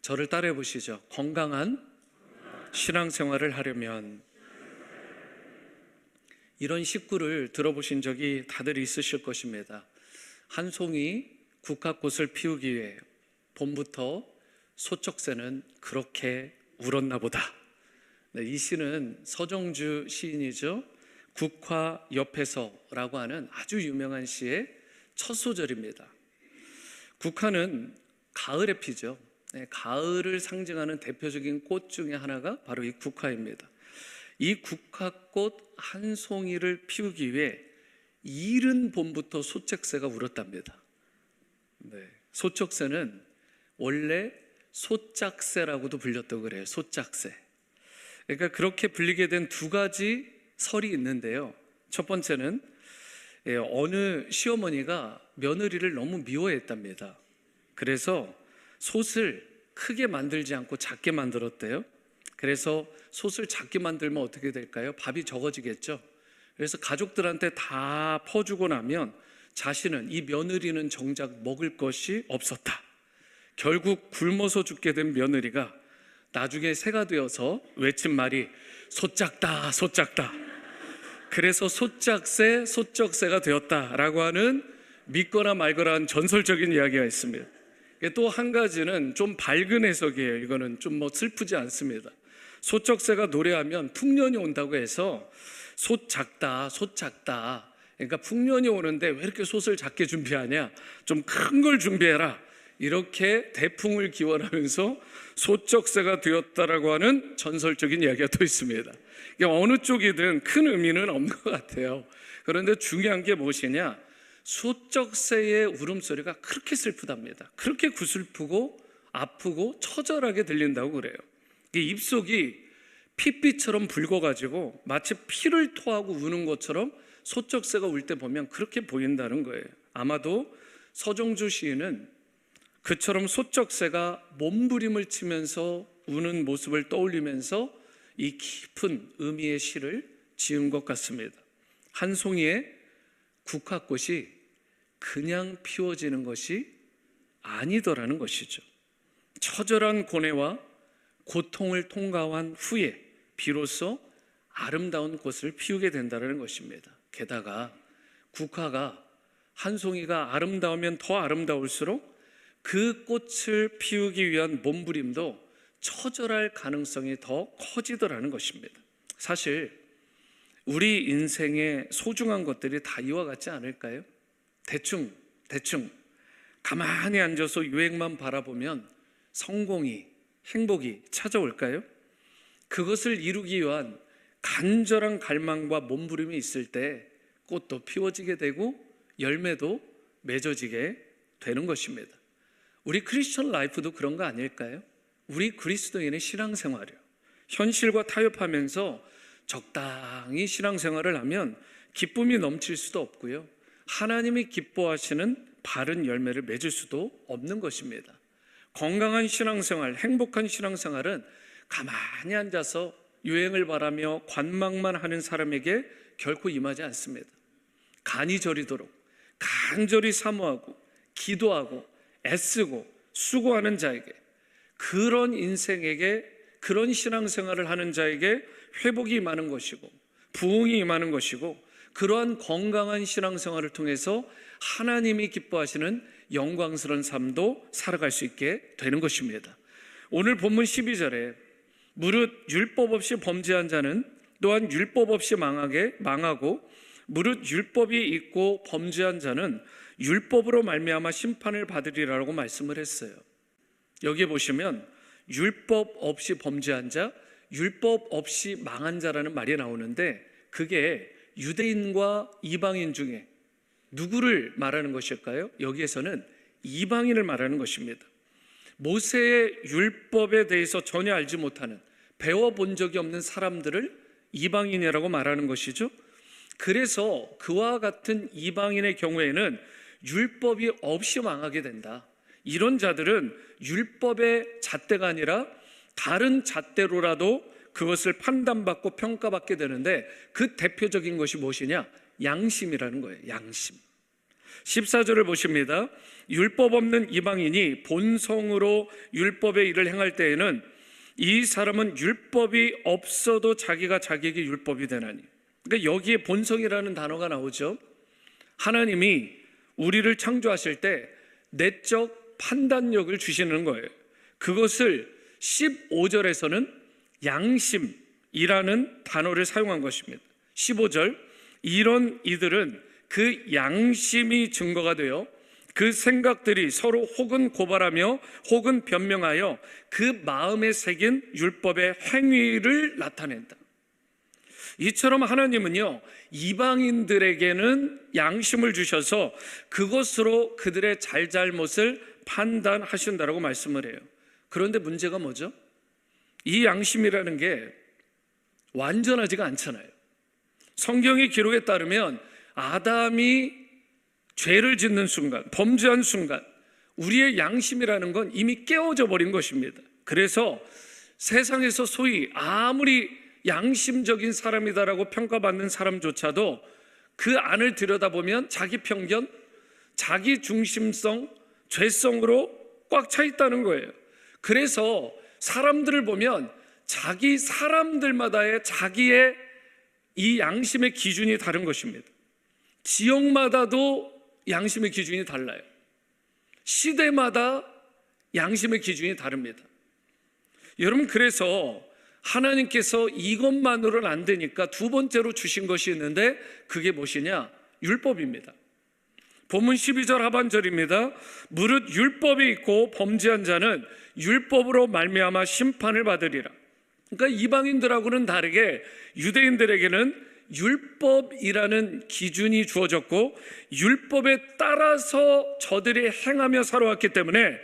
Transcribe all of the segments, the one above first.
저를 따라해 보시죠. 건강한 신앙생활을 하려면. 이런 식구를 들어보신 적이 다들 있으실 것입니다. 한 송이 국화꽃을 피우기 위해 봄부터 소쩍새는 그렇게 울었나 보다. 네, 이 시는 서정주 시인이죠. 국화 옆에서라고 하는 아주 유명한 시의 첫 소절입니다. 국화는 가을에 피죠. 네, 가을을 상징하는 대표적인 꽃 중에 하나가 바로 이 국화입니다. 이 국화꽃 한 송이를 피우기 위해 이른 봄부터 소쩍새가 울었답니다. 네, 소쩍새는 원래 소짝새라고도 불렸다고 그래요. 소짝새. 그러니까 그렇게 불리게 된 두 가지 설이 있는데요. 첫 번째는 어느 시어머니가 며느리를 너무 미워했답니다. 그래서 솥을 크게 만들지 않고 작게 만들었대요. 그래서 솥을 작게 만들면 어떻게 될까요? 밥이 적어지겠죠. 그래서 가족들한테 다 퍼주고 나면 자신은, 이 며느리는 정작 먹을 것이 없었다. 결국 굶어서 죽게 된 며느리가 나중에 새가 되어서 외친 말이 소짝다 소짝다. 그래서 소짝새 소쩍새가 되었다라고 하는 믿거나 말거나 전설적인 이야기가 있습니다. 또 한 가지는 좀 밝은 해석이에요. 이거는 좀 슬프지 않습니다. 소쩍새가 노래하면 풍년이 온다고 해서 솥 작다 솥 작다, 그러니까 풍년이 오는데 왜 이렇게 솥을 작게 준비하냐, 좀 큰 걸 준비해라, 이렇게 대풍을 기원하면서 소쩍새가 되었다라고 하는 전설적인 이야기가 또 있습니다. 어느 쪽이든 큰 의미는 없는 것 같아요. 그런데 중요한 게 무엇이냐, 소쩍새의 울음소리가 그렇게 슬프답니다. 그렇게 구슬프고 아프고 처절하게 들린다고 그래요. 입속이 핏빛처럼 붉어가지고 마치 피를 토하고 우는 것처럼 소쩍새가 울 때 보면 그렇게 보인다는 거예요. 아마도 서정주 시인은 그처럼 소쩍새가 몸부림을 치면서 우는 모습을 떠올리면서 이 깊은 의미의 시를 지은 것 같습니다. 한 송이의 국화꽃이 그냥 피워지는 것이 아니더라는 것이죠. 처절한 고뇌와 고통을 통과한 후에 비로소 아름다운 꽃을 피우게 된다는 것입니다. 게다가 국화가, 한 송이가 아름다우면 더 아름다울수록 그 꽃을 피우기 위한 몸부림도 처절할 가능성이 더 커지더라는 것입니다. 사실 우리 인생의 소중한 것들이 다 이와 같지 않을까요? 대충 가만히 앉아서 유행만 바라보면 성공이, 행복이 찾아올까요? 그것을 이루기 위한 간절한 갈망과 몸부림이 있을 때 꽃도 피워지게 되고 열매도 맺어지게 되는 것입니다. 우리 크리스천 라이프도 그런 거 아닐까요? 우리 그리스도인의 신앙생활이요, 현실과 타협하면서 적당히 신앙생활을 하면 기쁨이 넘칠 수도 없고요, 하나님이 기뻐하시는 바른 열매를 맺을 수도 없는 것입니다. 건강한 신앙생활, 행복한 신앙생활은 가만히 앉아서 유행을 바라며 관망만 하는 사람에게 결코 임하지 않습니다. 간이 저리도록 간절히 사모하고 기도하고 애쓰고 수고하는 자에게, 그런 인생에게, 그런 신앙생활을 하는 자에게 회복이 임하는 것이고 부흥이 임하는 것이고, 그러한 건강한 신앙생활을 통해서 하나님이 기뻐하시는 영광스러운 삶도 살아갈 수 있게 되는 것입니다. 오늘 본문 12절에 무릇 율법 없이 범죄한 자는 또한 율법 없이 망하고 무릇 율법이 있고 범죄한 자는 율법으로 말미암아 심판을 받으리라고 말씀을 했어요. 여기 보시면 율법 없이 범죄한 자, 율법 없이 망한 자라는 말이 나오는데, 그게 유대인과 이방인 중에 누구를 말하는 것일까요? 여기에서는 이방인을 말하는 것입니다. 모세의 율법에 대해서 전혀 알지 못하는, 배워본 적이 없는 사람들을 이방인이라고 말하는 것이죠. 그래서 그와 같은 이방인의 경우에는 율법이 없이 망하게 된다. 이런 자들은 율법의 잣대가 아니라 다른 잣대로라도 그것을 판단받고 평가받게 되는데, 그 대표적인 것이 무엇이냐? 양심이라는 거예요. 양심. 14절을 보십니다. 율법 없는 이방인이 본성으로 율법의 일을 행할 때에는 이 사람은 율법이 없어도 자기가 자기에게 율법이 되나니. 그러니까 여기에 본성이라는 단어가 나오죠. 하나님이 우리를 창조하실 때 내적 판단력을 주시는 거예요. 그것을 15절에서는 양심이라는 단어를 사용한 것입니다. 15절, 이런 이들은 그 양심이 증거가 되어 그 생각들이 서로 혹은 고발하며 혹은 변명하여 그 마음에 새긴 율법의 행위를 나타낸다. 이처럼 하나님은요, 이방인들에게는 양심을 주셔서 그것으로 그들의 잘잘못을 판단하신다라고 말씀을 해요. 그런데 문제가 뭐죠? 이 양심이라는 게 완전하지가 않잖아요. 성경의 기록에 따르면 아담이 죄를 짓는 순간, 범죄한 순간 우리의 양심이라는 건 이미 깨어져 버린 것입니다. 그래서 세상에서 소위 아무리 양심적인 사람이다라고 평가받는 사람조차도 그 안을 들여다보면 자기 편견, 자기 중심성, 죄성으로 꽉 차 있다는 거예요. 그래서 사람들을 보면 자기 사람들마다의 자기의 이 양심의 기준이 다른 것입니다. 지역마다도 양심의 기준이 달라요. 시대마다 양심의 기준이 다릅니다. 여러분, 그래서 하나님께서 이것만으로는 안 되니까 두 번째로 주신 것이 있는데 그게 무엇이냐? 율법입니다. 본문 12절 하반절입니다. 무릇 율법이 있고 범죄한 자는 율법으로 말미암아 심판을 받으리라. 그러니까 이방인들하고는 다르게 유대인들에게는 율법이라는 기준이 주어졌고 율법에 따라서 저들이 행하며 살아왔기 때문에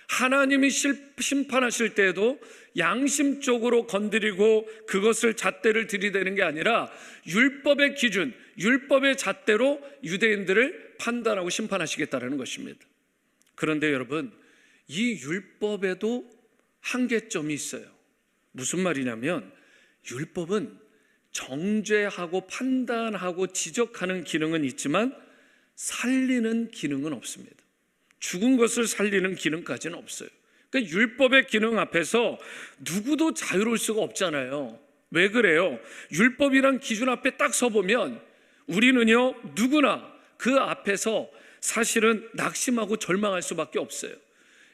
하나님이 심판하실 때에도 양심적으로 건드리고 그것을 잣대를 들이대는 게 아니라 율법의 기준, 율법의 잣대로 유대인들을 판단하고 심판하시겠다는 것입니다. 그런데 여러분, 이 율법에도 한계점이 있어요. 무슨 말이냐면 율법은 정죄하고 판단하고 지적하는 기능은 있지만 살리는 기능은 없습니다. 죽은 것을 살리는 기능까지는 없어요. 그러니까 율법의 기능 앞에서 누구도 자유로울 수가 없잖아요. 왜 그래요? 율법이란 기준 앞에 딱 서보면 우리는요, 누구나 그 앞에서 사실은 낙심하고 절망할 수밖에 없어요.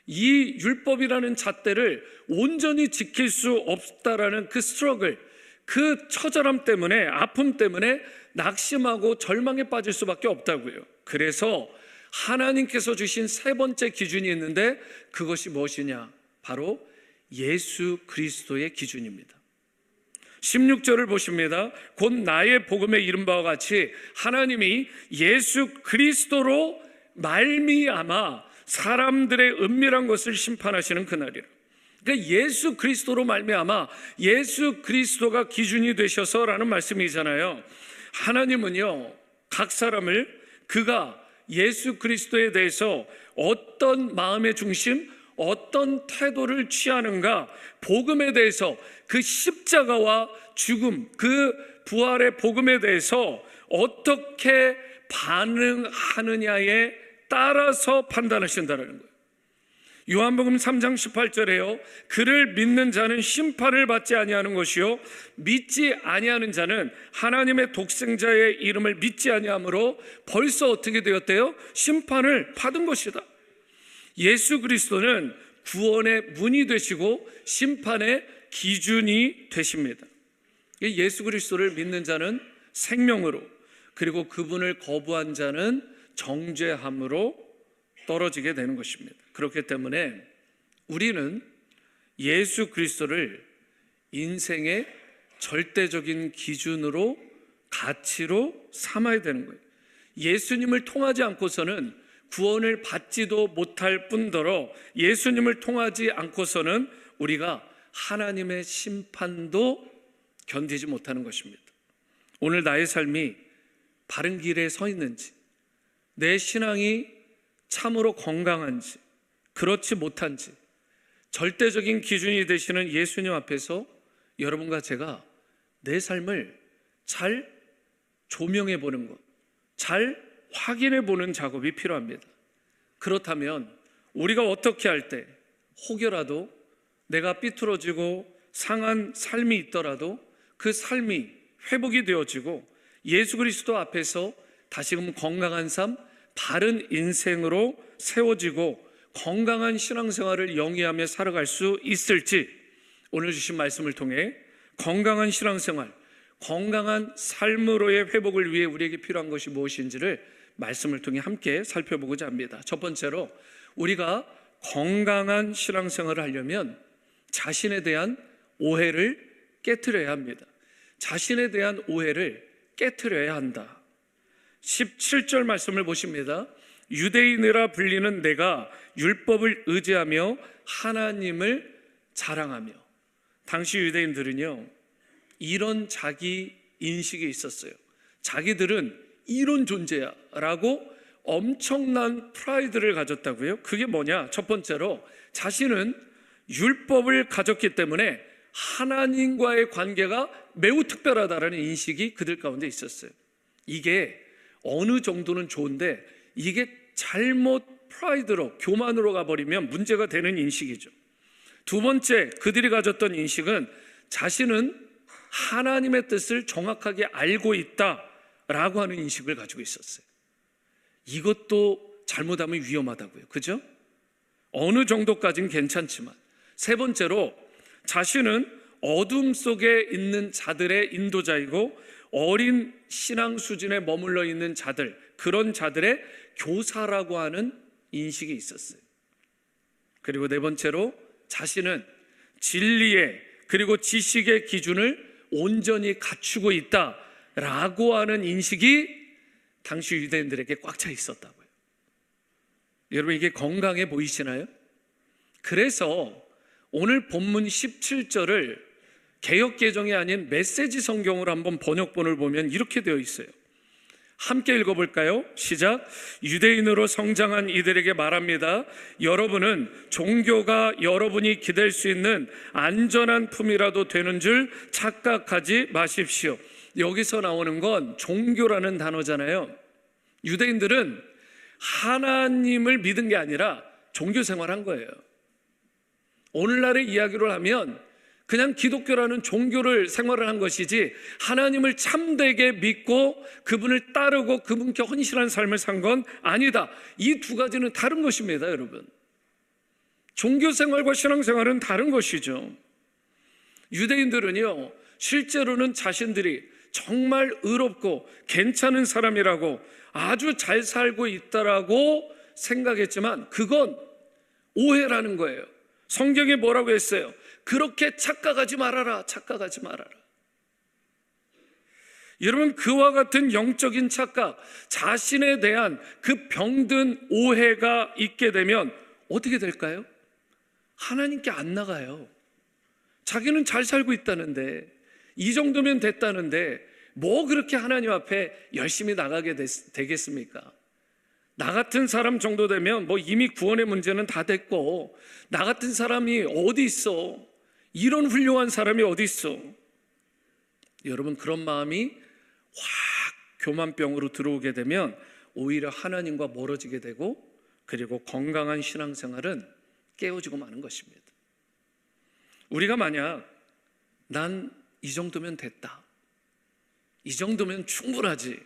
이 율법이라는 잣대를 온전히 지킬 수 없다라는 그 스트러글, 그 처절함 때문에, 아픔 때문에 낙심하고 절망에 빠질 수밖에 없다고요. 그래서 하나님께서 주신 세 번째 기준이 있는데 그것이 무엇이냐? 바로 예수 그리스도의 기준입니다. 16절을 보십니다. 곧 나의 복음에 이른 바와 같이 하나님이 예수 그리스도로 말미암아 사람들의 은밀한 것을 심판하시는 그날이라. 그러니까 예수 그리스도로 말미암아 예수 그리스도가 기준이 되셔서라는 말씀이잖아요. 하나님은요, 각 사람을 그가 예수 그리스도에 대해서 어떤 마음의 중심, 어떤 태도를 취하는가, 복음에 대해서 그 십자가와 죽음, 그 부활의 복음에 대해서 어떻게 반응하느냐에 따라서 판단하신다는 거예요. 요한복음 3장 18절에요. 그를 믿는 자는 심판을 받지 아니하는 것이요 믿지 아니하는 자는 하나님의 독생자의 이름을 믿지 아니하므로 벌써 어떻게 되었대요? 심판을 받은 것이다. 예수 그리스도는 구원의 문이 되시고 심판의 기준이 되십니다. 예수 그리스도를 믿는 자는 생명으로, 그리고 그분을 거부한 자는 정죄함으로 떨어지게 되는 것입니다. 그렇기 때문에 우리는 예수 그리스도를 인생의 절대적인 기준으로, 가치로 삼아야 되는 거예요. 예수님을 통하지 않고서는 구원을 받지도 못할 뿐더러 예수님을 통하지 않고서는 우리가 하나님의 심판도 견디지 못하는 것입니다. 오늘 나의 삶이 바른 길에 서 있는지, 내 신앙이 참으로 건강한지, 그렇지 못한지, 절대적인 기준이 되시는 예수님 앞에서 여러분과 제가 내 삶을 잘 조명해 보는 것, 잘 확인해 보는 작업이 필요합니다. 그렇다면 우리가 어떻게 할 때 혹여라도 내가 삐뚤어지고 상한 삶이 있더라도 그 삶이 회복이 되어지고 예수 그리스도 앞에서 다시금 건강한 삶, 바른 인생으로 세워지고 건강한 신앙생활을 영위하며 살아갈 수 있을지, 오늘 주신 말씀을 통해 건강한 신앙생활, 건강한 삶으로의 회복을 위해 우리에게 필요한 것이 무엇인지를 말씀을 통해 함께 살펴보고자 합니다. 첫 번째로, 우리가 건강한 신앙생활을 하려면 자신에 대한 오해를 깨트려야 합니다. 자신에 대한 오해를 깨트려야 한다. 17절 말씀을 보십니다. 유대인이라 불리는 내가 율법을 의지하며 하나님을 자랑하며. 당시 유대인들은요, 이런 자기 인식이 있었어요. 자기들은 이런 존재야 라고 엄청난 프라이드를 가졌다고요. 그게 뭐냐? 첫 번째로, 자신은 율법을 가졌기 때문에 하나님과의 관계가 매우 특별하다라는 인식이 그들 가운데 있었어요. 이게 어느 정도는 좋은데 이게 잘못 프라이드로, 교만으로 가버리면 문제가 되는 인식이죠. 두 번째, 그들이 가졌던 인식은 자신은 하나님의 뜻을 정확하게 알고 있다라고 하는 인식을 가지고 있었어요. 이것도 잘못하면 위험하다고요. 그죠? 어느 정도까지는 괜찮지만. 세 번째로, 자신은 어둠 속에 있는 자들의 인도자이고 어린 신앙 수준에 머물러 있는 자들, 그런 자들의 교사라고 하는 인식이 있었어요. 그리고 네 번째로, 자신은 진리의 그리고 지식의 기준을 온전히 갖추고 있다라고 하는 인식이 당시 유대인들에게 꽉 차 있었다고요. 여러분, 이게 건강해 보이시나요? 그래서 오늘 본문 17절을 개역개정이 아닌 메시지 성경으로 한번 번역본을 보면 이렇게 되어 있어요. 함께 읽어볼까요? 시작. 유대인으로 성장한 이들에게 말합니다. 여러분은 종교가 여러분이 기댈 수 있는 안전한 품이라도 되는 줄 착각하지 마십시오. 여기서 나오는 건 종교라는 단어잖아요. 유대인들은 하나님을 믿은 게 아니라 종교 생활한 거예요. 오늘날의 이야기를 하면 그냥 기독교라는 종교를 생활을 한 것이지 하나님을 참되게 믿고 그분을 따르고 그분께 헌신한 삶을 산 건 아니다. 이 두 가지는 다른 것입니다, 여러분. 종교 생활과 신앙 생활은 다른 것이죠. 유대인들은요, 실제로는 자신들이 정말 의롭고 괜찮은 사람이라고, 아주 잘 살고 있다라고 생각했지만 그건 오해라는 거예요. 성경에 뭐라고 했어요? 그렇게 착각하지 말아라, 착각하지 말아라. 여러분, 그와 같은 영적인 착각, 자신에 대한 그 병든 오해가 있게 되면 어떻게 될까요? 하나님께 안 나가요. 자기는 잘 살고 있다는데, 이 정도면 됐다는데 뭐 그렇게 하나님 앞에 열심히 나가게 되겠습니까? 나 같은 사람 정도 되면 뭐 이미 구원의 문제는 다 됐고, 나 같은 사람이 어디 있어? 이런 훌륭한 사람이 어디 있어? 여러분, 그런 마음이 확 교만병으로 들어오게 되면 오히려 하나님과 멀어지게 되고, 그리고 건강한 신앙생활은 깨어지고 마는 것입니다. 우리가 만약 난 이 정도면 됐다, 이 정도면 충분하지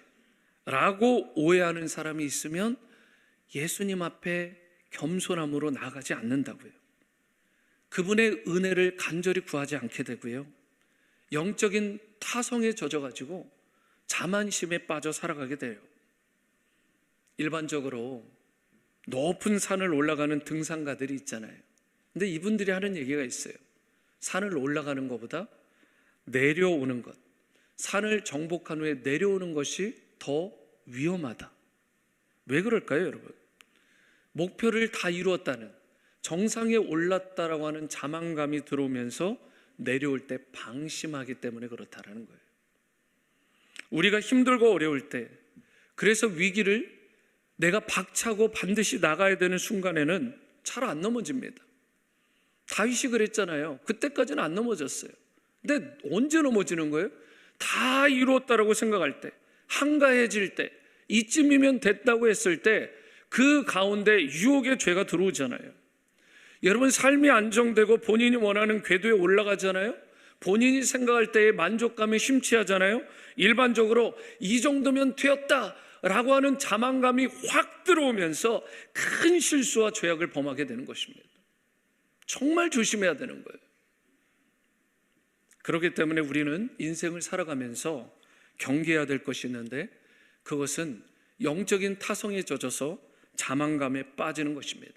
라고 오해하는 사람이 있으면 예수님 앞에 겸손함으로 나아가지 않는다고요. 그분의 은혜를 간절히 구하지 않게 되고요, 영적인 타성에 젖어가지고 자만심에 빠져 살아가게 돼요. 일반적으로 높은 산을 올라가는 등산가들이 있잖아요. 근데 이분들이 하는 얘기가 있어요. 산을 올라가는 것보다 내려오는 것, 산을 정복한 후에 내려오는 것이 더 위험하다. 왜 그럴까요, 여러분? 목표를 다 이루었다는, 정상에 올랐다라고 하는 자만감이 들어오면서 내려올 때 방심하기 때문에 그렇다라는 거예요. 우리가 힘들고 어려울 때, 그래서 위기를 내가 박차고 반드시 나가야 되는 순간에는 잘 안 넘어집니다. 다윗이 그랬잖아요. 그때까지는 안 넘어졌어요. 근데 언제 넘어지는 거예요? 다 이루었다라고 생각할 때, 한가해질 때, 이쯤이면 됐다고 했을 때 그 가운데 유혹의 죄가 들어오잖아요. 여러분, 삶이 안정되고 본인이 원하는 궤도에 올라가잖아요. 본인이 생각할 때의 만족감에 심취하잖아요. 일반적으로 이 정도면 되었다라고 하는 자만감이 확 들어오면서 큰 실수와 죄악을 범하게 되는 것입니다. 정말 조심해야 되는 거예요. 그렇기 때문에 우리는 인생을 살아가면서 경계해야 될 것이 있는데, 그것은 영적인 타성에 젖어서 자만감에 빠지는 것입니다.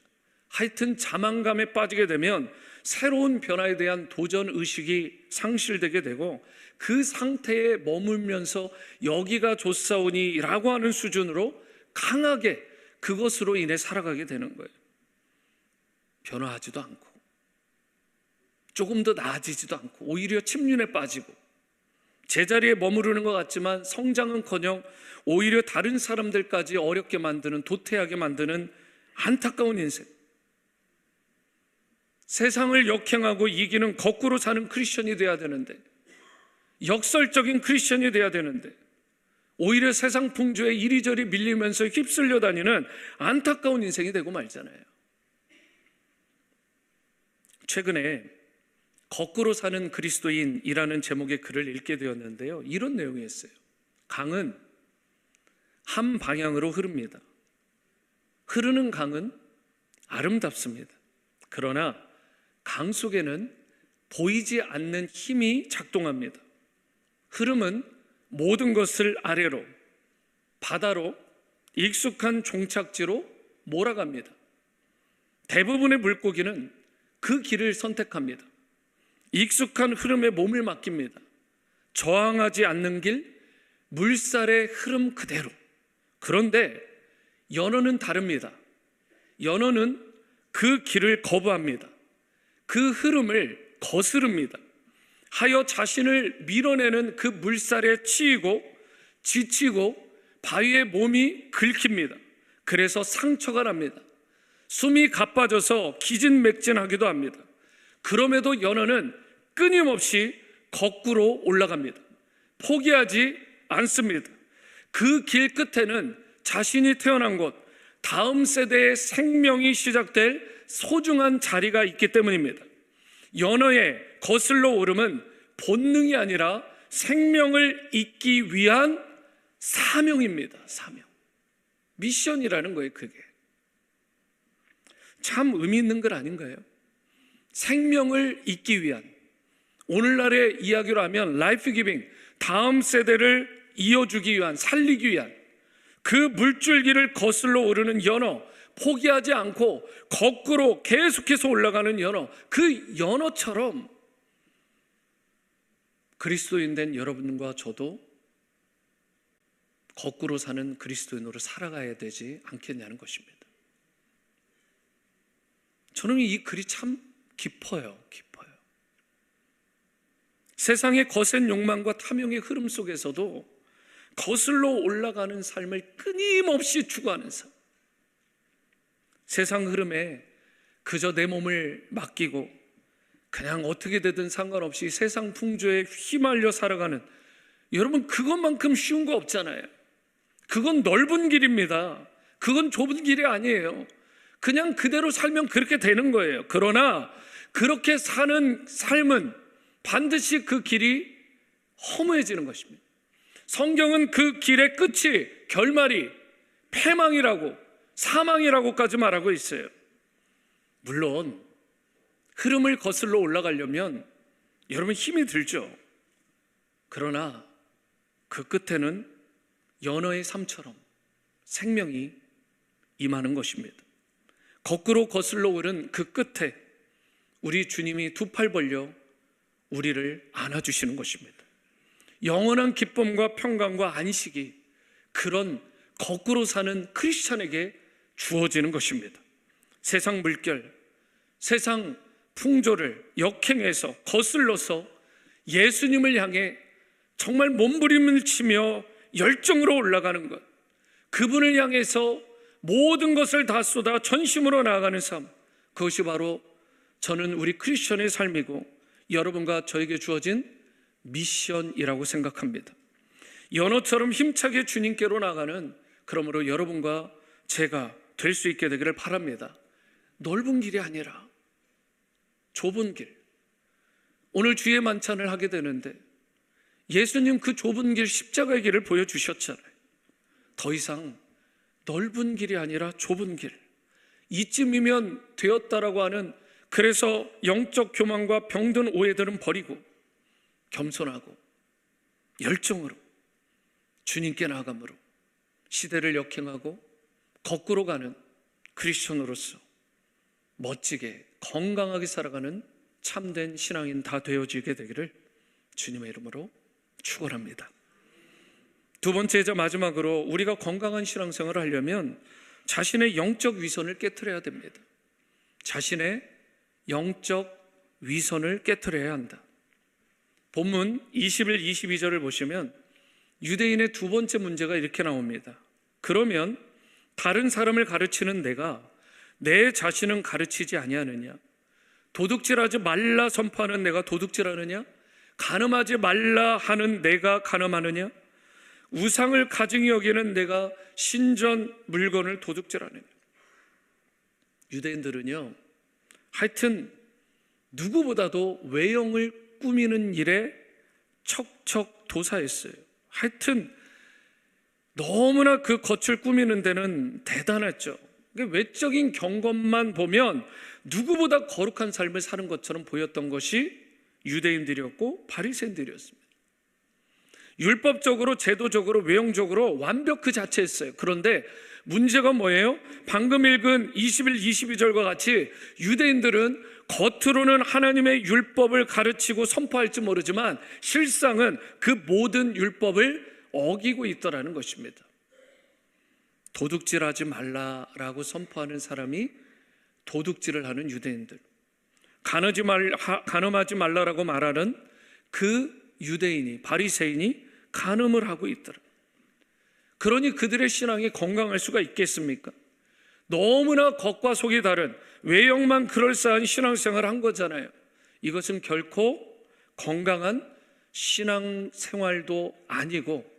하여튼 자만감에 빠지게 되면 새로운 변화에 대한 도전 의식이 상실되게 되고, 그 상태에 머물면서 여기가 좋사오니 라고 하는 수준으로 강하게 그것으로 인해 살아가게 되는 거예요. 변화하지도 않고 조금 더 나아지지도 않고 오히려 침륜에 빠지고 제자리에 머무르는 것 같지만 성장은커녕 오히려 다른 사람들까지 어렵게 만드는, 도태하게 만드는 안타까운 인생. 세상을 역행하고 이기는 거꾸로 사는 크리스천이 돼야 되는데, 역설적인 크리스천이 돼야 되는데 오히려 세상 풍조에 이리저리 밀리면서 휩쓸려 다니는 안타까운 인생이 되고 말잖아요. 최근에 거꾸로 사는 그리스도인이라는 제목의 글을 읽게 되었는데요, 이런 내용이었어요. 강은 한 방향으로 흐릅니다. 흐르는 강은 아름답습니다. 그러나 강 속에는 보이지 않는 힘이 작동합니다. 흐름은 모든 것을 아래로, 바다로, 익숙한 종착지로 몰아갑니다. 대부분의 물고기는 그 길을 선택합니다. 익숙한 흐름에 몸을 맡깁니다. 저항하지 않는 길, 물살의 흐름 그대로. 그런데 연어는 다릅니다. 연어는 그 길을 거부합니다. 그 흐름을 거스릅니다. 하여 자신을 밀어내는 그 물살에 치이고 지치고 바위에 몸이 긁힙니다. 그래서 상처가 납니다. 숨이 가빠져서 기진맥진하기도 합니다. 그럼에도 연어는 끊임없이 거꾸로 올라갑니다. 포기하지 않습니다. 그 길 끝에는 자신이 태어난 곳, 다음 세대의 생명이 시작될 소중한 자리가 있기 때문입니다. 연어의 거슬러 오름은 본능이 아니라 생명을 잇기 위한 사명입니다. 사명. 미션이라는 거예요, 그게. 참 의미 있는 글 아닌가요? 생명을 잇기 위한, 오늘날의 이야기로 하면 라이프 기빙, 다음 세대를 이어주기 위한, 살리기 위한 그 물줄기를 거슬러 오르는 연어, 포기하지 않고 거꾸로 계속해서 올라가는 연어, 그 연어처럼 그리스도인 된 여러분과 저도 거꾸로 사는 그리스도인으로 살아가야 되지 않겠냐는 것입니다. 저는 이 글이 참 깊어요. 세상의 거센 욕망과 탐욕의 흐름 속에서도 거슬러 올라가는 삶을 끊임없이 추구하는 삶. 세상 흐름에 그저 내 몸을 맡기고 그냥 어떻게 되든 상관없이 세상 풍조에 휘말려 살아가는, 여러분, 그것만큼 쉬운 거 없잖아요. 그건 넓은 길입니다. 그건 좁은 길이 아니에요. 그냥 그대로 살면 그렇게 되는 거예요. 그러나 그렇게 사는 삶은 반드시 그 길이 허무해지는 것입니다. 성경은 그 길의 끝이, 결말이 패망이라고, 사망이라고까지 말하고 있어요. 물론 흐름을 거슬러 올라가려면 여러분 힘이 들죠. 그러나 그 끝에는 연어의 삶처럼 생명이 임하는 것입니다. 거꾸로 거슬러 오른 그 끝에 우리 주님이 두 팔 벌려 우리를 안아주시는 것입니다. 영원한 기쁨과 평강과 안식이 그런 거꾸로 사는 크리스찬에게 주어지는 것입니다. 세상 물결, 세상 풍조를 역행해서 거슬러서 예수님을 향해 정말 몸부림을 치며 열정으로 올라가는 것, 그분을 향해서 모든 것을 다 쏟아 전심으로 나아가는 삶, 그것이 바로 저는 우리 크리스천의 삶이고 여러분과 저에게 주어진 미션이라고 생각합니다. 연어처럼 힘차게 주님께로 나가는 그러므로 여러분과 제가 될 수 있게 되기를 바랍니다. 넓은 길이 아니라 좁은 길. 오늘 주의 만찬을 하게 되는데 예수님 그 좁은 길, 십자가의 길을 보여주셨잖아요. 더 이상 넓은 길이 아니라 좁은 길, 이쯤이면 되었다라고 하는, 그래서 영적 교만과 병든 오해들은 버리고 겸손하고 열정으로 주님께 나아감으로 시대를 역행하고 거꾸로 가는 크리스천으로서 멋지게 건강하게 살아가는 참된 신앙인 다 되어지게 되기를 주님의 이름으로 축원합니다. 두 번째이자 마지막으로, 우리가 건강한 신앙생활을 하려면 자신의 영적 위선을 깨트려야 됩니다. 자신의 영적 위선을 깨트려야 한다. 본문 21, 22절을 보시면 유대인의 두 번째 문제가 이렇게 나옵니다. 그러면 다른 사람을 가르치는 내가 내 자신은 가르치지 아니하느냐? 도둑질하지 말라 선포하는 내가 도둑질하느냐? 간음하지 말라 하는 내가 간음하느냐? 우상을 가증히 여기는 내가 신전 물건을 도둑질하느냐? 유대인들은요, 하여튼 누구보다도 외형을 꾸미는 일에 척척도사했어요. 하여튼 너무나 그 겉을 꾸미는 데는 대단했죠. 외적인 경험만 보면 누구보다 거룩한 삶을 사는 것처럼 보였던 것이 유대인들이었고 바리새인들이었습니다. 율법적으로, 제도적으로, 외형적으로 완벽 그 자체였어요. 그런데 문제가 뭐예요? 방금 읽은 21, 22절과 같이 유대인들은 겉으로는 하나님의 율법을 가르치고 선포할지 모르지만 실상은 그 모든 율법을 어기고 있더라는 것입니다. 도둑질하지 말라라고 선포하는 사람이 도둑질을 하는 유대인들, 간음하지 말라라고 말하는 그 유대인이, 바리새인이 간음을 하고 있더라. 그러니 그들의 신앙이 건강할 수가 있겠습니까? 너무나 겉과 속이 다른, 외형만 그럴싸한 신앙생활을 한 거잖아요. 이것은 결코 건강한 신앙생활도 아니고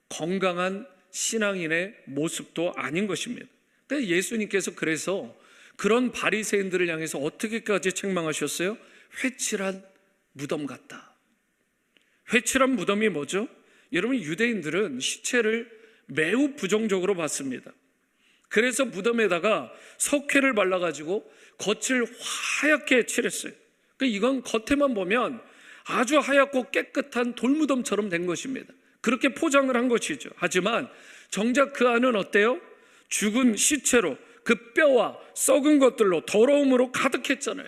건강한 신앙인의 모습도 아닌 것입니다. 예수님께서 그래서 그런 바리새인들을 향해서 어떻게까지 책망하셨어요? 회칠한 무덤 같다. 회칠한 무덤이 뭐죠? 여러분, 유대인들은 시체를 매우 부정적으로 봤습니다. 그래서 무덤에다가 석회를 발라가지고 겉을 하얗게 칠했어요. 이건 겉에만 보면 아주 하얗고 깨끗한 돌무덤처럼 된 것입니다. 그렇게 포장을 한 것이죠. 하지만 정작 그 안은 어때요? 죽은 시체로, 그 뼈와 썩은 것들로, 더러움으로 가득했잖아요.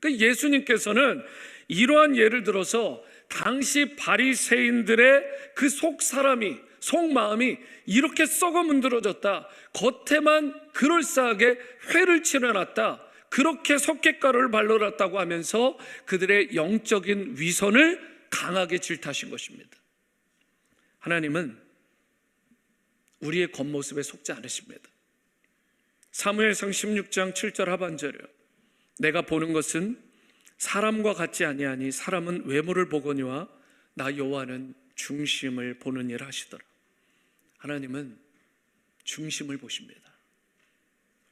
예수님께서는 이러한 예를 들어서 당시 바리새인들의 그 속마음이 이렇게 썩어 문드러졌다, 겉에만 그럴싸하게 회를 칠해놨다, 그렇게 석회가루를 발라놨다고 하면서 그들의 영적인 위선을 강하게 질타하신 것입니다. 하나님은 우리의 겉모습에 속지 않으십니다. 사무엘상 16장 7절 하반절이요, 내가 보는 것은 사람과 같지 아니하니 사람은 외모를 보거니와 나 여호와는 중심을 보는 일 하시더라. 하나님은 중심을 보십니다.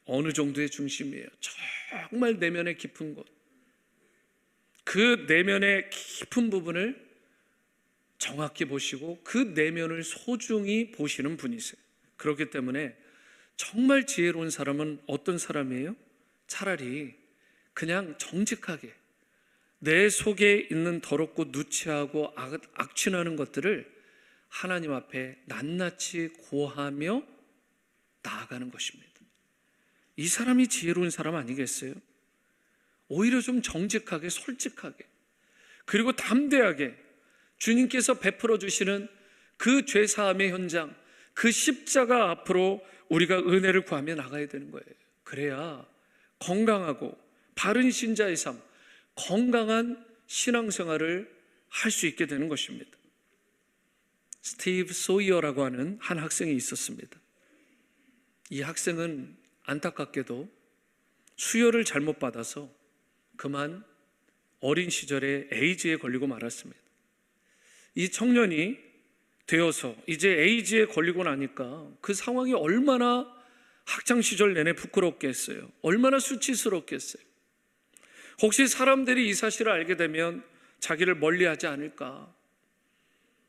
어느 정도의 중심이에요? 정말 내면의 깊은 곳, 그 내면의 깊은 부분을 정확히 보시고 그 내면을 소중히 보시는 분이세요. 그렇기 때문에 정말 지혜로운 사람은 어떤 사람이에요? 차라리 그냥 정직하게 내 속에 있는 더럽고 누치하고 악취나는 것들을 하나님 앞에 낱낱이 고하며 나아가는 것입니다. 이 사람이 지혜로운 사람 아니겠어요? 오히려 좀 정직하게, 솔직하게, 그리고 담대하게 주님께서 베풀어 주시는 그 죄사함의 현장, 그 십자가 앞으로 우리가 은혜를 구하며 나가야 되는 거예요. 그래야 건강하고 바른 신자의 삶, 건강한 신앙생활을 할 수 있게 되는 것입니다. 스티브 소이어라고 하는 한 학생이 있었습니다. 이 학생은 안타깝게도 수혈을 잘못 받아서 그만 어린 시절에 에이즈에 걸리고 말았습니다. 이 청년이 되어서 이제 에이즈에 걸리고 나니까 그 상황이 얼마나 학창시절 내내 부끄럽겠어요. 얼마나 수치스럽겠어요. 혹시 사람들이 이 사실을 알게 되면 자기를 멀리하지 않을까?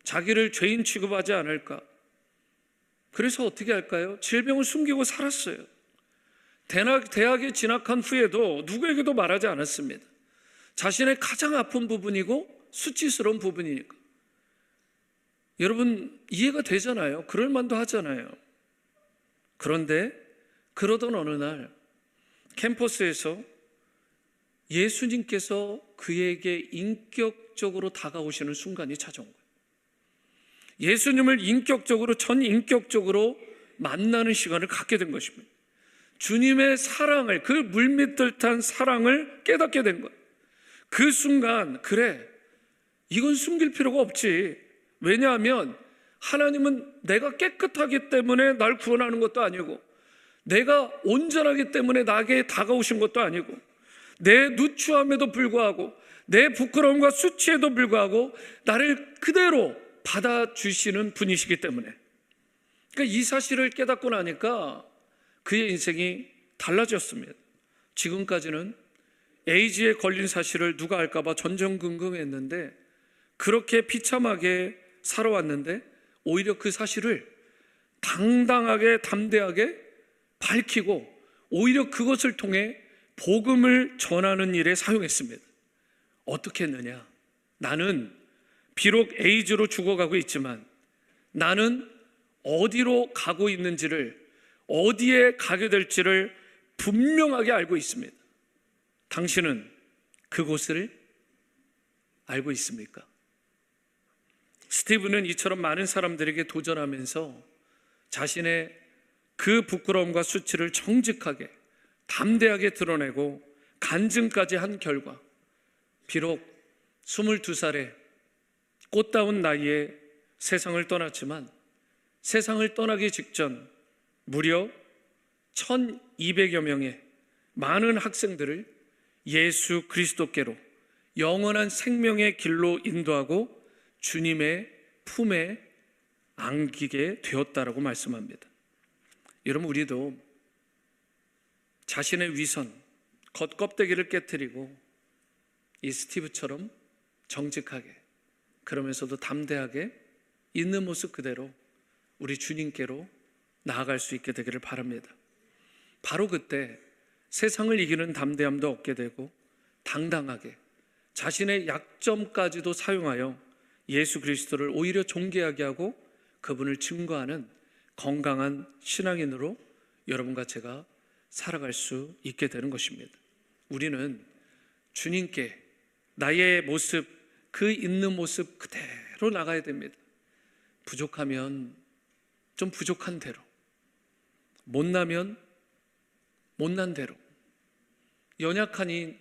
자기를 죄인 취급하지 않을까? 그래서 어떻게 할까요? 질병을 숨기고 살았어요. 대학에 진학한 후에도 누구에게도 말하지 않았습니다. 자신의 가장 아픈 부분이고 수치스러운 부분이니까. 여러분 이해가 되잖아요. 그럴 만도 하잖아요. 그런데 그러던 어느 날 캠퍼스에서 예수님께서 그에게 인격적으로 다가오시는 순간이 찾아온 거예요. 예수님을 전인격적으로 만나는 시간을 갖게 된 것입니다. 주님의 사랑을, 그 물밀듯한 사랑을 깨닫게 된 거예요. 그 순간, 그래, 이건 숨길 필요가 없지. 왜냐하면 하나님은 내가 깨끗하기 때문에 날 구원하는 것도 아니고, 내가 온전하기 때문에 나에게 다가오신 것도 아니고, 내 누추함에도 불구하고 내 부끄러움과 수치에도 불구하고 나를 그대로 받아주시는 분이시기 때문에, 그러니까 이 사실을 깨닫고 나니까 그의 인생이 달라졌습니다. 지금까지는 에이즈에 걸린 사실을 누가 알까 봐 전전긍긍했는데, 그렇게 비참하게 살아왔는데 오히려 그 사실을 당당하게 담대하게 밝히고 오히려 그것을 통해 복음을 전하는 일에 사용했습니다. 어떻게 했느냐? 나는 비록 에이즈로 죽어가고 있지만 나는 어디로 가고 있는지를, 어디에 가게 될지를 분명하게 알고 있습니다. 당신은 그곳을 알고 있습니까? 스티븐은 이처럼 많은 사람들에게 도전하면서 자신의 그 부끄러움과 수치를 정직하게 담대하게 드러내고 간증까지 한 결과, 비록 22살에 꽃다운 나이에 세상을 떠났지만 세상을 떠나기 직전 무려 1200여 명의 많은 학생들을 예수 그리스도께로 영원한 생명의 길로 인도하고 주님의 품에 안기게 되었다라고 말씀합니다. 여러분, 우리도 자신의 위선, 겉껍데기를 깨트리고 이 스티브처럼 정직하게, 그러면서도 담대하게 있는 모습 그대로 우리 주님께로 나아갈 수 있게 되기를 바랍니다. 바로 그때 세상을 이기는 담대함도 얻게 되고 당당하게 자신의 약점까지도 사용하여 예수 그리스도를 오히려 존귀하게 하고 그분을 증거하는 건강한 신앙인으로 여러분과 제가 살아갈 수 있게 되는 것입니다. 우리는 주님께 나의 모습, 그 있는 모습 그대로 나가야 됩니다. 부족하면 좀 부족한 대로, 못나면 못난 대로, 연약하니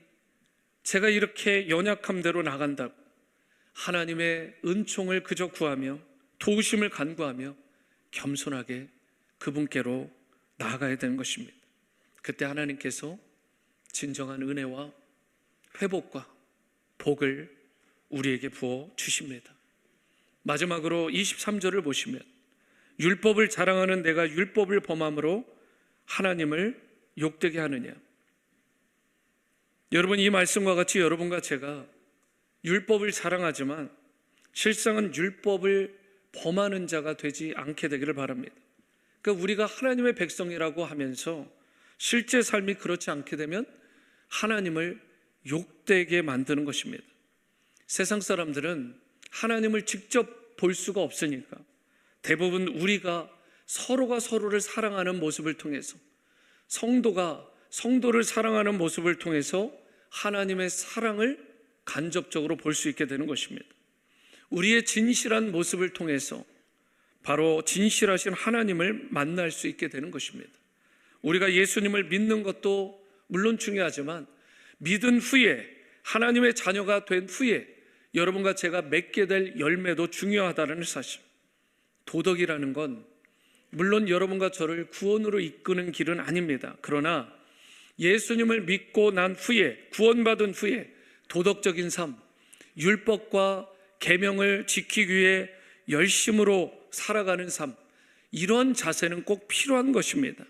제가 이렇게 연약함대로 나간다고 하나님의 은총을 그저 구하며 도우심을 간구하며 겸손하게 그분께로 나아가야 되는 것입니다. 그때 하나님께서 진정한 은혜와 회복과 복을 우리에게 부어 주십니다. 마지막으로 23절을 보시면, 율법을 자랑하는 내가 율법을 범함으로 하나님을 욕되게 하느냐. 여러분, 이 말씀과 같이 여러분과 제가 율법을 자랑하지만 실상은 율법을 범하는 자가 되지 않게 되기를 바랍니다. 그러니까 우리가 하나님의 백성이라고 하면서 실제 삶이 그렇지 않게 되면 하나님을 욕되게 만드는 것입니다. 세상 사람들은 하나님을 직접 볼 수가 없으니까 대부분 우리가 서로가 서로를 사랑하는 모습을 통해서, 성도가 성도를 사랑하는 모습을 통해서 하나님의 사랑을 간접적으로 볼 수 있게 되는 것입니다. 우리의 진실한 모습을 통해서 바로 진실하신 하나님을 만날 수 있게 되는 것입니다. 우리가 예수님을 믿는 것도 물론 중요하지만 믿은 후에, 하나님의 자녀가 된 후에 여러분과 제가 맺게 될 열매도 중요하다는 사실. 도덕이라는 건 물론 여러분과 저를 구원으로 이끄는 길은 아닙니다. 그러나 예수님을 믿고 난 후에, 구원받은 후에 도덕적인 삶, 율법과 계명을 지키기 위해 열심으로 살아가는 삶, 이런 자세는 꼭 필요한 것입니다.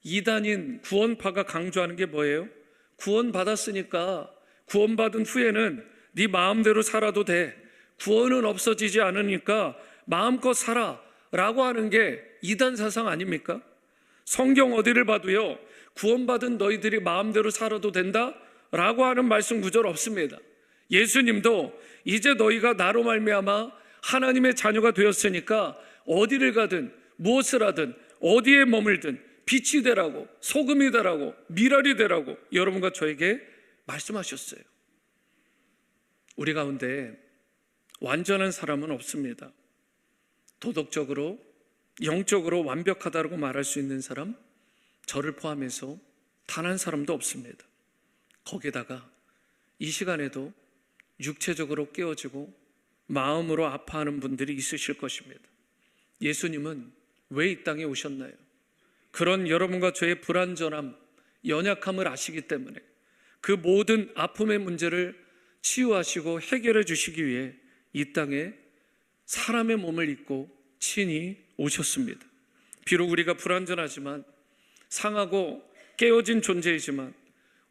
이단인 구원파가 강조하는 게 뭐예요? 구원받았으니까 구원받은 후에는 네 마음대로 살아도 돼. 구원은 없어지지 않으니까 마음껏 살아 라고 하는 게 이단 사상 아닙니까? 성경 어디를 봐도요, 구원받은 너희들이 마음대로 살아도 된다 라고 하는 말씀 구절 없습니다. 예수님도 이제 너희가 나로 말미암아 하나님의 자녀가 되었으니까 어디를 가든 무엇을 하든 어디에 머물든 빛이 되라고, 소금이 되라고, 미랄이 되라고 여러분과 저에게 말씀하셨어요. 우리 가운데 완전한 사람은 없습니다. 도덕적으로, 영적으로 완벽하다고 말할 수 있는 사람, 저를 포함해서 단 한 사람도 없습니다. 거기다가 이 시간에도 육체적으로 깨어지고 마음으로 아파하는 분들이 있으실 것입니다. 예수님은 왜 이 땅에 오셨나요? 그런 여러분과 저의 불완전함, 연약함을 아시기 때문에 그 모든 아픔의 문제를 치유하시고 해결해 주시기 위해 이 땅에 사람의 몸을 입고 친히 오셨습니다. 비록 우리가 불완전하지만, 상하고 깨어진 존재이지만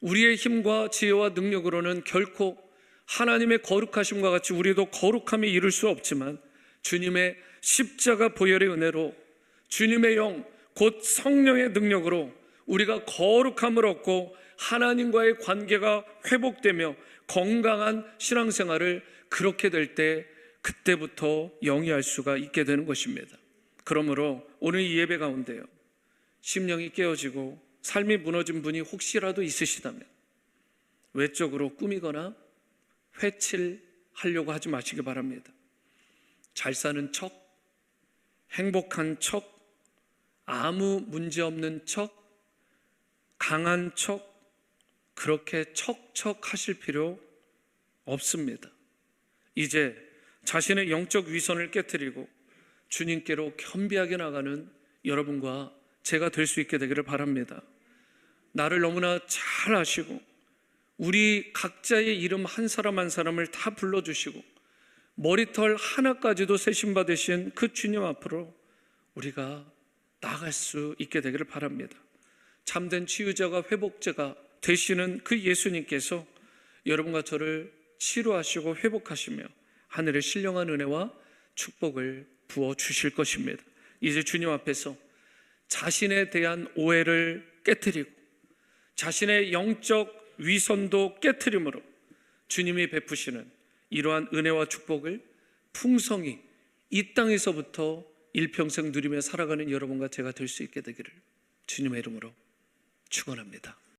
우리의 힘과 지혜와 능력으로는 결코 하나님의 거룩하심과 같이 우리도 거룩함에 이를 수 없지만, 주님의 십자가 보혈의 은혜로, 주님의 영 곧 성령의 능력으로 우리가 거룩함을 얻고 하나님과의 관계가 회복되며 건강한 신앙생활을, 그렇게 될 때 그때부터 영위할 수가 있게 되는 것입니다. 그러므로 오늘 이 예배 가운데요, 심령이 깨어지고 삶이 무너진 분이 혹시라도 있으시다면 외적으로 꾸미거나 회칠하려고 하지 마시기 바랍니다. 잘 사는 척, 행복한 척, 아무 문제 없는 척, 강한 척, 그렇게 척척 하실 필요 없습니다. 이제 자신의 영적 위선을 깨트리고 주님께로 겸비하게 나가는 여러분과 제가 될 수 있게 되기를 바랍니다. 나를 너무나 잘 아시고 우리 각자의 이름 한 사람 한 사람을 다 불러주시고 머리털 하나까지도 세심받으신 그 주님 앞으로 우리가 나아갈 수 있게 되기를 바랍니다. 참된 치유자가 회복자가 되시는 그 예수님께서 여러분과 저를 치료하시고 회복하시며 하늘의 신령한 은혜와 축복을 부어주실 것입니다. 이제 주님 앞에서 자신에 대한 오해를 깨트리고 자신의 영적 위선도 깨트림으로 주님이 베푸시는 이러한 은혜와 축복을 풍성히 이 땅에서부터 일평생 누리며 살아가는 여러분과 제가 될 수 있게 되기를 주님의 이름으로 축원합니다.